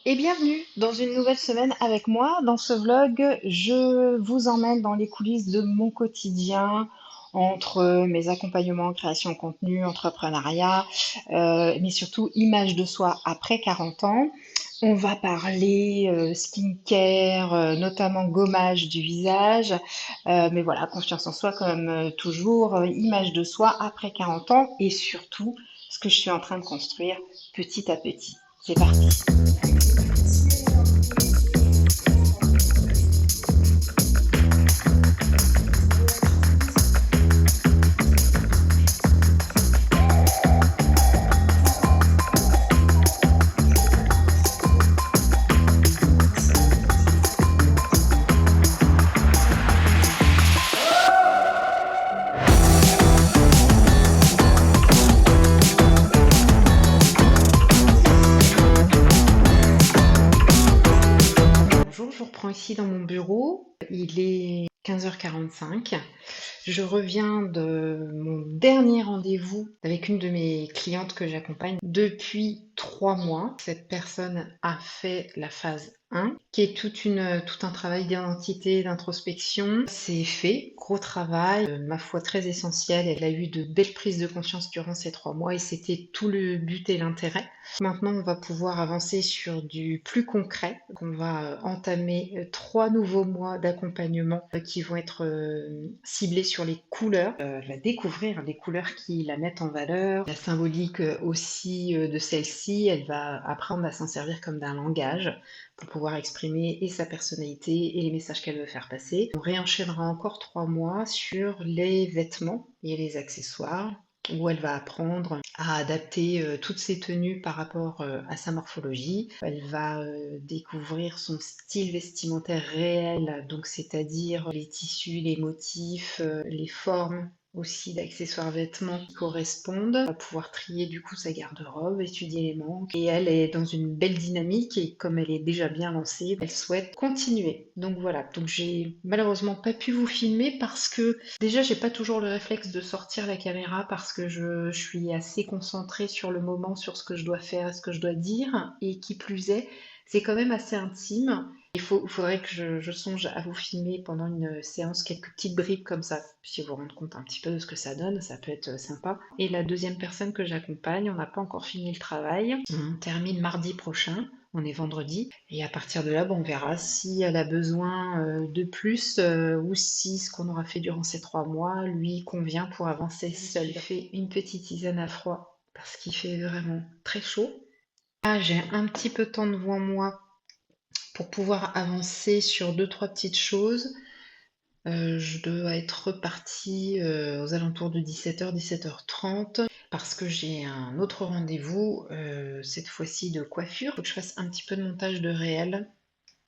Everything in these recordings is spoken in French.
Et bienvenue dans une nouvelle semaine avec moi. Dans ce vlog, je vous emmène dans les coulisses de mon quotidien entre mes accompagnements en création de contenu, entrepreneuriat, mais surtout image de soi après 40 ans. On va parler skincare, notamment gommage du visage, mais voilà, confiance en soi comme toujours, image de soi après 40 ans et surtout ce que je suis en train de construire petit à petit. C'est parti. Bonjour, je vous reprends ici dans mon bureau. Il est 15h45. Je reviens de mon dernier rendez-vous avec une de mes clientes que j'accompagne depuis 3 mois. Cette personne a fait la phase 1, qui est tout un travail d'identité, d'introspection. C'est fait, gros travail, ma foi très essentiel. Elle a eu de belles prises de conscience durant ces 3 mois et c'était tout le but et l'intérêt. Maintenant, on va pouvoir avancer sur du plus concret. On va entamer 3 nouveaux mois d'accompagnement qui vont être ciblés sur les couleurs. Elle va découvrir les couleurs qui la mettent en valeur, la symbolique aussi de celle-ci. Elle va apprendre à s'en servir comme d'un langage pour pouvoir exprimer et sa personnalité et les messages qu'elle veut faire passer. On réenchaînera encore 3 mois sur les vêtements et les accessoires, où elle va apprendre à adapter toutes ses tenues par rapport à sa morphologie. Elle va découvrir son style vestimentaire réel, donc c'est-à-dire les tissus, les motifs, les formes aussi d'accessoires vêtements qui correspondent. Elle va pouvoir trier du coup sa garde-robe, étudier les manques. Et elle est dans une belle dynamique et comme elle est déjà bien lancée, elle souhaite continuer. Donc voilà, donc j'ai malheureusement pas pu vous filmer parce que déjà j'ai pas toujours le réflexe de sortir la caméra parce que je suis assez concentrée sur le moment, sur ce que je dois faire et ce que je dois dire. Et qui plus est, c'est quand même assez intime. Il faudrait que je songe à vous filmer pendant une séance quelques petites bribes comme ça, puis vous rendre compte un petit peu de ce que ça donne, ça peut être sympa. Et la deuxième personne que j'accompagne, on n'a pas encore fini le travail, on termine mardi prochain, on est vendredi, et à partir de là, bon, on verra si elle a besoin de plus ou si ce qu'on aura fait durant ces 3 mois lui convient pour avancer seule. J'ai fait une petite tisane à froid parce qu'il fait vraiment très chaud. Là, j'ai un petit peu de temps devant moi pour pouvoir avancer sur deux, trois petites choses. Je dois être repartie aux alentours de 17h, 17h30 parce que j'ai un autre rendez-vous, cette fois-ci de coiffure. Faut que je fasse un petit peu de montage de réel.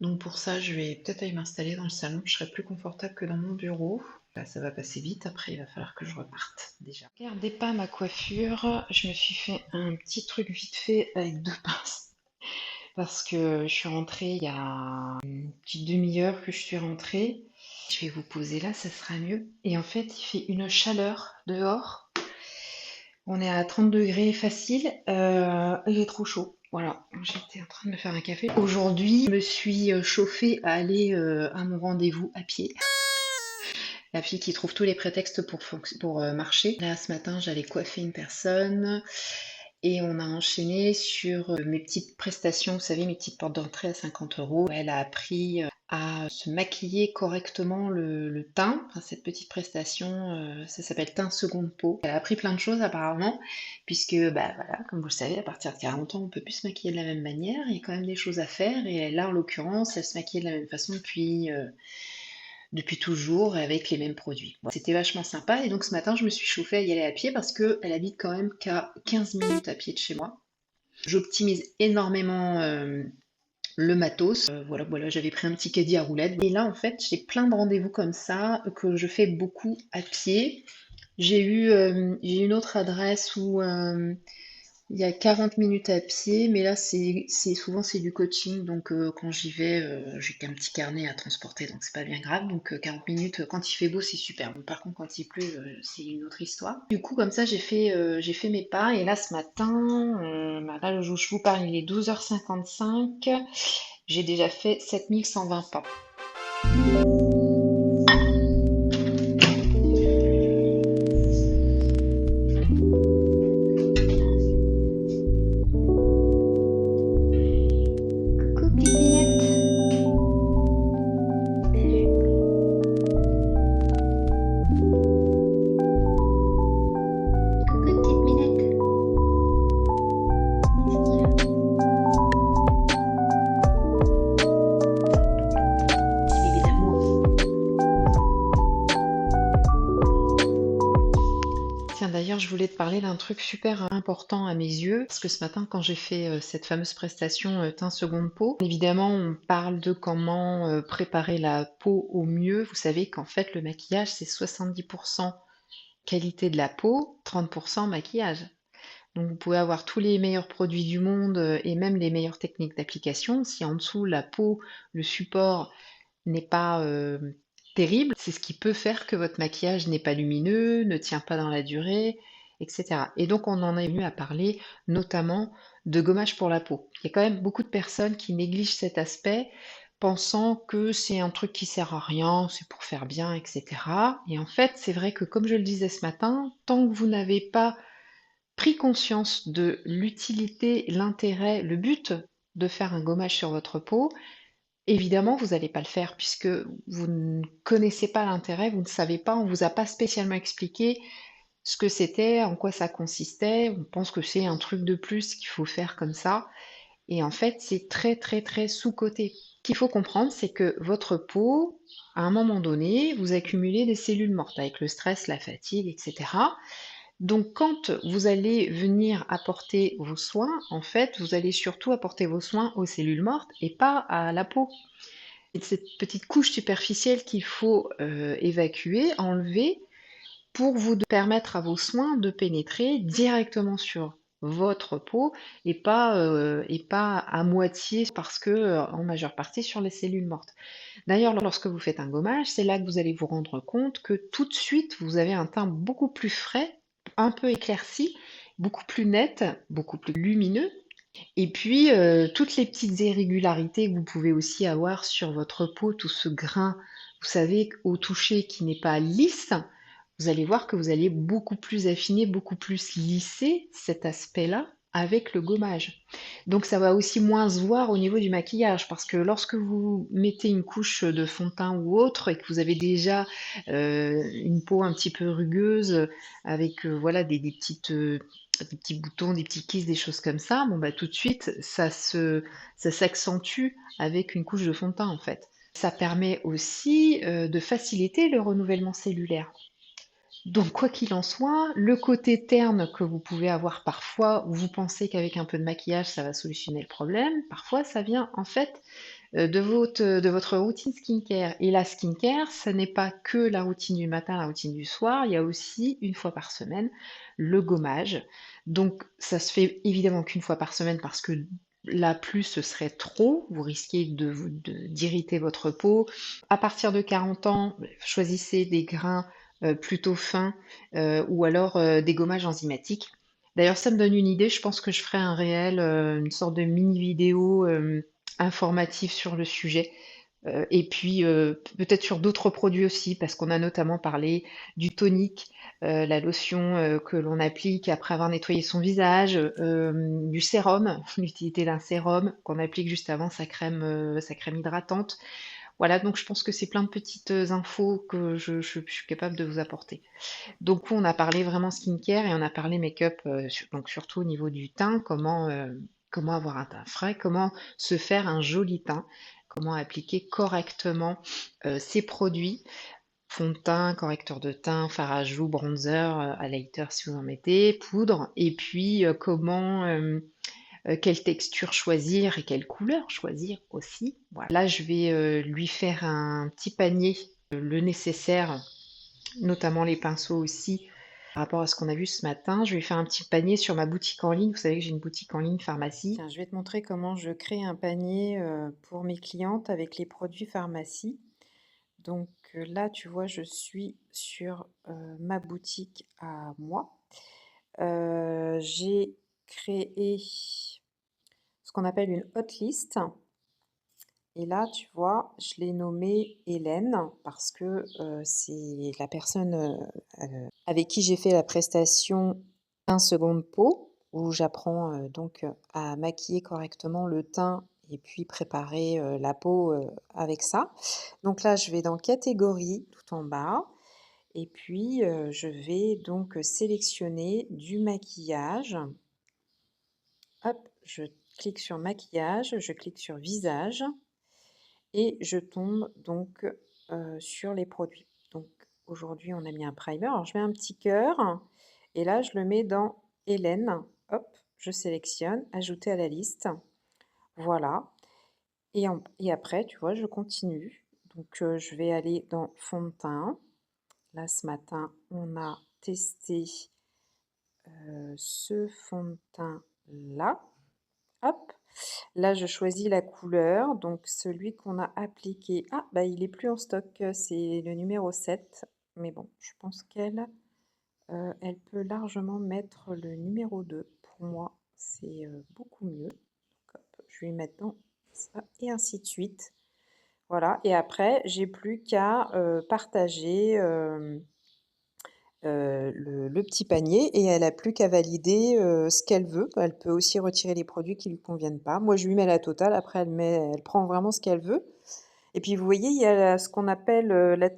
Donc pour ça, je vais peut-être aller m'installer dans le salon. Je serai plus confortable que dans mon bureau. Là, ça va passer vite. Après, il va falloir que je reparte déjà. Regardez pas ma coiffure. Je me suis fait un petit truc vite fait avec deux pinces parce que je suis rentrée il y a une petite demi-heure que je suis rentrée. Je vais vous poser là, ça sera mieux. Et en fait, il fait une chaleur dehors. On est à 30 degrés facile. Il est trop chaud. Voilà, j'étais en train de me faire un café. Aujourd'hui, je me suis chauffée à aller à mon rendez-vous à pied. La fille qui trouve tous les prétextes pour marcher. Là, ce matin, j'allais coiffer une personne. Et on a enchaîné sur mes petites prestations, vous savez, mes petites portes d'entrée à 50 €. Elle a appris à se maquiller correctement le teint. Enfin, cette petite prestation, ça s'appelle teint seconde peau. Elle a appris plein de choses apparemment, puisque, bah voilà, comme vous le savez, à partir de 40 ans, on peut plus se maquiller de la même manière. Il y a quand même des choses à faire. Et là, en l'occurrence, elle se maquillait de la même façon depuis toujours avec les mêmes produits. Bon, c'était vachement sympa et donc ce matin je me suis chauffée à y aller à pied parce qu'elle habite quand même qu'à 15 minutes à pied de chez moi. J'optimise énormément le matos. Voilà, j'avais pris un petit caddie à roulettes. Et là en fait j'ai plein de rendez-vous comme ça que je fais beaucoup à pied. J'ai une autre adresse Il y a 40 minutes à pied, mais là, souvent c'est du coaching, donc quand j'y vais, j'ai qu'un petit carnet à transporter, donc c'est pas bien grave. Donc 40 minutes, quand il fait beau, c'est super. Bon, par contre, quand il pleut, c'est une autre histoire. Du coup, comme ça, j'ai fait mes pas, et là, ce matin, là, où je vous parle, il est 12h55, j'ai déjà fait 7120 pas. Coucou, Pipinette. Salut. Coucou, petite minette. Qu'est-ce qu'il y a? Petit bébé d'amour. Tiens, d'ailleurs, je voulais te parler d'un truc super important à mes yeux, parce que ce matin, quand j'ai fait cette fameuse prestation teint seconde peau, évidemment, on parle de comment préparer la peau au mieux. Vous savez qu'en fait, le maquillage, c'est 70% qualité de la peau, 30% maquillage. Donc, vous pouvez avoir tous les meilleurs produits du monde et même les meilleures techniques d'application. Si en dessous, la peau, le support n'est pas terrible, c'est ce qui peut faire que votre maquillage n'est pas lumineux, ne tient pas dans la durée, etc. Et donc on en est venu à parler notamment de gommage pour la peau. Il y a quand même beaucoup de personnes qui négligent cet aspect, pensant que c'est un truc qui sert à rien, c'est pour faire bien, etc. Et en fait, c'est vrai que comme je le disais ce matin, tant que vous n'avez pas pris conscience de l'utilité, l'intérêt, le but de faire un gommage sur votre peau, évidemment, vous n'allez pas le faire puisque vous ne connaissez pas l'intérêt, vous ne savez pas, on vous a pas spécialement expliqué ce que c'était, en quoi ça consistait. On pense que c'est un truc de plus qu'il faut faire comme ça. Et en fait, c'est très très très sous-coté. Ce qu'il faut comprendre, c'est que votre peau, à un moment donné, vous accumulez des cellules mortes avec le stress, la fatigue, etc. Donc, quand vous allez venir apporter vos soins, en fait, vous allez surtout apporter vos soins aux cellules mortes et pas à la peau. C'est cette petite couche superficielle qu'il faut évacuer, enlever, pour vous permettre à vos soins de pénétrer directement sur votre peau et pas à moitié parce que en majeure partie sur les cellules mortes. D'ailleurs, lorsque vous faites un gommage, c'est là que vous allez vous rendre compte que tout de suite, vous avez un teint beaucoup plus frais, un peu éclairci, beaucoup plus net, beaucoup plus lumineux. Et puis, toutes les petites irrégularités que vous pouvez aussi avoir sur votre peau, tout ce grain, vous savez, au toucher qui n'est pas lisse, vous allez voir que vous allez beaucoup plus affiner, beaucoup plus lisser cet aspect-là avec le gommage. Donc ça va aussi moins se voir au niveau du maquillage, parce que lorsque vous mettez une couche de fond de teint ou autre et que vous avez déjà une peau un petit peu rugueuse avec voilà des petits boutons, des petits kisses, des choses comme ça, bon bah tout de suite ça s'accentue avec une couche de fond de teint en fait. Ça permet aussi de faciliter le renouvellement cellulaire. Donc quoi qu'il en soit, le côté terne que vous pouvez avoir parfois, où vous pensez qu'avec un peu de maquillage ça va solutionner le problème, parfois ça vient en fait de votre routine skincare. Et la skincare, ça n'est pas que la routine du matin, la routine du soir, il y a aussi une fois par semaine le gommage. Donc ça se fait évidemment qu'une fois par semaine parce que là plus ce serait trop, vous risquez d'irriter votre peau. À partir de 40 ans, choisissez des grains plutôt fins ou alors des gommages enzymatiques. D'ailleurs, ça me donne une idée, je pense que je ferai un réel, une sorte de mini vidéo informatif sur le sujet. Et puis peut-être sur d'autres produits aussi, parce qu'on a notamment parlé du tonique, la lotion que l'on applique après avoir nettoyé son visage, du sérum, l'utilité d'un sérum qu'on applique juste avant sa crème hydratante. Voilà, donc je pense que c'est plein de petites infos que je suis capable de vous apporter. Donc on a parlé vraiment skincare et on a parlé make-up, donc surtout au niveau du teint, comment avoir un teint frais, comment se faire un joli teint, comment appliquer correctement ces produits, fond de teint, correcteur de teint, fard à joues, bronzer, highlighter si vous en mettez, poudre, et puis quelle texture choisir et quelle couleur choisir aussi. Voilà. Là, je vais lui faire un petit panier, le nécessaire, notamment les pinceaux aussi, Par rapport à ce qu'on a vu ce matin, je vais faire un petit panier sur ma boutique en ligne. Vous savez que j'ai une boutique en ligne pharmacie. Tiens, je vais te montrer comment je crée un panier pour mes clientes avec les produits pharmacie. Donc là, tu vois, je suis sur ma boutique à moi. J'ai créé ce qu'on appelle une hot list. Et là, tu vois, je l'ai nommée Hélène parce que c'est la personne avec qui j'ai fait la prestation un second peau, où j'apprends donc à maquiller correctement le teint et puis préparer la peau avec ça. Donc là, je vais dans catégorie tout en bas et puis je vais donc sélectionner du maquillage. Hop, je clique sur maquillage, je clique sur visage et je tombe donc sur les produits. Donc aujourd'hui, on a mis un primer. Alors je mets un petit cœur et là, je le mets dans Hélène. Hop, je sélectionne, ajouter à la liste. Voilà. Et après, tu vois, je continue. Donc je vais aller dans fond de teint. Là, ce matin, on a testé ce fond de teint-là. Hop. Là, je choisis la couleur, donc celui qu'on a appliqué. Ah, bah il est plus en stock, c'est le numéro 7. Mais bon, je pense qu'elle elle peut largement mettre le numéro 2. Pour moi, c'est beaucoup mieux. Donc, hop, je vais mettre dans ça et ainsi de suite. Voilà, et après, j'ai plus qu'à partager le petit panier et elle a plus qu'à valider ce qu'elle veut. Elle peut aussi retirer les produits qui lui conviennent pas. Moi, je lui mets la totale. Après, elle prend vraiment ce qu'elle veut. Et puis, vous voyez, il y a ce qu'on appelle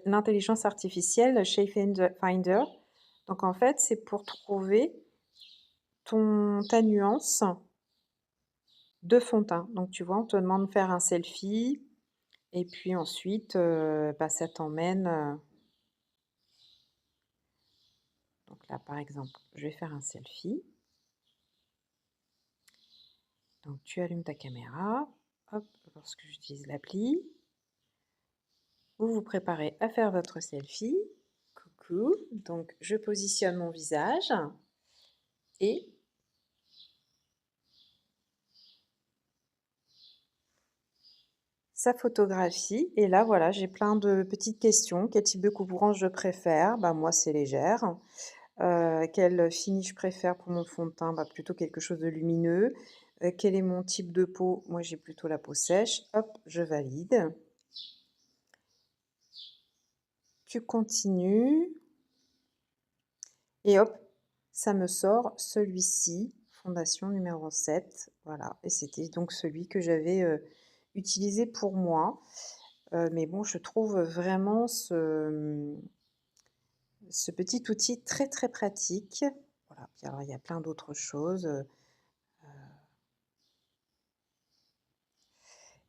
l'intelligence artificielle, Shapefinder. Donc, en fait, c'est pour trouver ta nuance de fond de teint. Donc, tu vois, on te demande de faire un selfie. Et puis ensuite, bah, ça t'emmène. Donc là, par exemple, je vais faire un selfie. Donc tu allumes ta caméra, hop, lorsque j'utilise l'appli. Vous vous préparez à faire votre selfie. Coucou. Donc je positionne mon visage et ça photographie. Et là, voilà, j'ai plein de petites questions. Quel type de couvrance je préfère? Bah, moi, c'est légère. Quel finish je préfère pour mon fond de teint? Bah, plutôt quelque chose de lumineux. Quel est mon type de peau? Moi, j'ai plutôt la peau sèche. Hop, je valide. Tu continues. Et hop, ça me sort celui-ci, fondation numéro 7. Voilà, et c'était donc celui que j'avais utilisé pour moi. Mais bon, je trouve vraiment ce petit outil très très pratique. Voilà. Puis alors, il y a plein d'autres choses.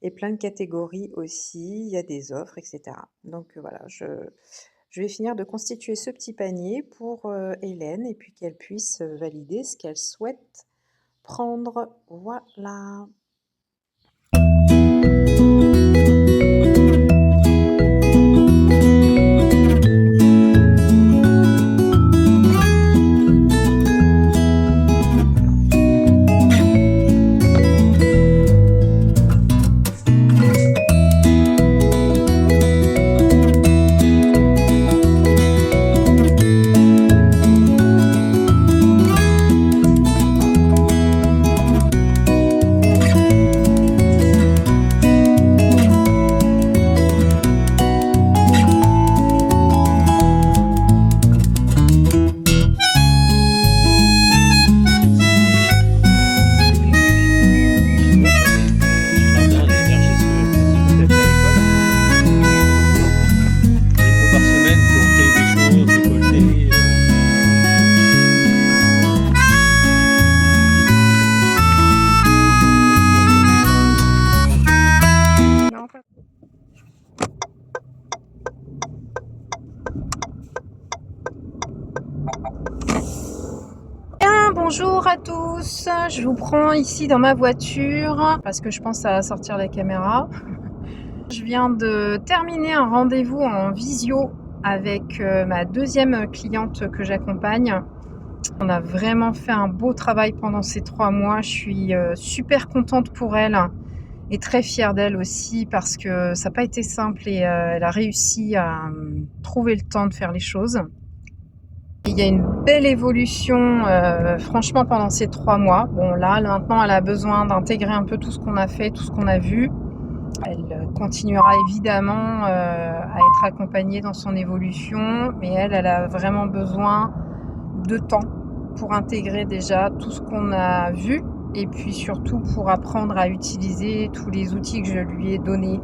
Et plein de catégories aussi, il y a des offres, etc. Donc voilà, je vais finir de constituer ce petit panier pour Hélène et puis qu'elle puisse valider ce qu'elle souhaite prendre. Voilà. Bonjour à tous, je vous prends ici dans ma voiture parce que je pense à sortir la caméra. Je viens de terminer un rendez-vous en visio avec ma deuxième cliente que j'accompagne. On a vraiment fait un beau travail pendant ces 3 mois. Je suis super contente pour elle et très fière d'elle aussi parce que ça n'a pas été simple et elle a réussi à trouver le temps de faire les choses. Il y a une belle évolution, franchement, pendant ces 3 mois. Bon, là, maintenant, elle a besoin d'intégrer un peu tout ce qu'on a fait, tout ce qu'on a vu. Elle continuera évidemment à être accompagnée dans son évolution, mais elle a vraiment besoin de temps pour intégrer déjà tout ce qu'on a vu et puis surtout pour apprendre à utiliser tous les outils que je lui ai donnés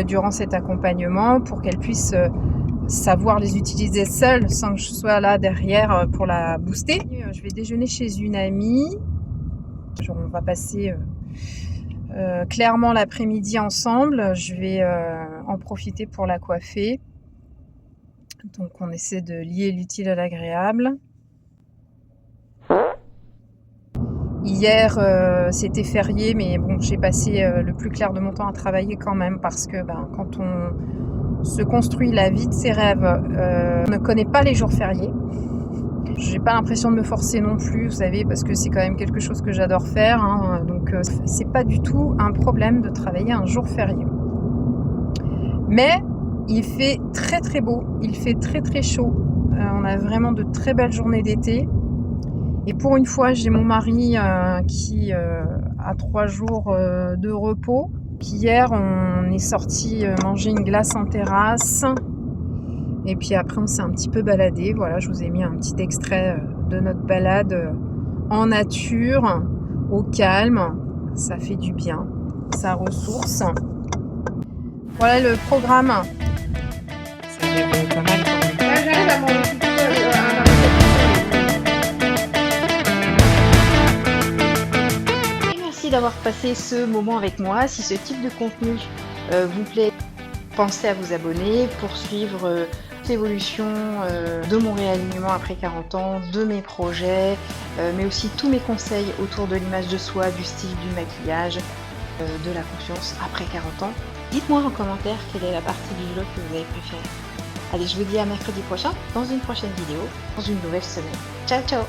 durant cet accompagnement pour qu'elle puisse savoir les utiliser seule sans que je sois là derrière pour la booster. Je vais déjeuner chez une amie. On va passer clairement l'après-midi ensemble. Je vais en profiter pour la coiffer. Donc on essaie de lier l'utile à l'agréable. Hier, c'était férié, mais bon, j'ai passé le plus clair de mon temps à travailler quand même parce que quand on se construit la vie de ses rêves, on ne connaît pas les jours fériés. J'ai pas l'impression de me forcer non plus, vous savez, parce que c'est quand même quelque chose que j'adore faire, hein, donc c'est pas du tout un problème de travailler un jour férié. Mais il fait très très beau, il fait très très chaud, on a vraiment de très belles journées d'été. Et pour une fois, j'ai mon mari qui a 3 jours de repos. Hier, on est sorti manger une glace en terrasse. Et puis après, on s'est un petit peu baladé. Voilà, je vous ai mis un petit extrait de notre balade en nature, au calme. Ça fait du bien, ça ressource. Voilà le programme. Ça a l'air pas mal quand même. J'arrive à m'en occuper Merci d'avoir passé ce moment avec moi. Si ce type de contenu vous plaît, pensez à vous abonner pour suivre l'évolution de mon réalignement après 40 ans, de mes projets, mais aussi tous mes conseils autour de l'image de soi, du style, du maquillage, de la confiance après 40 ans. Dites-moi en commentaire quelle est la partie du vlog que vous avez préférée. Allez, je vous dis à mercredi prochain dans une prochaine vidéo, dans une nouvelle semaine. Ciao ciao!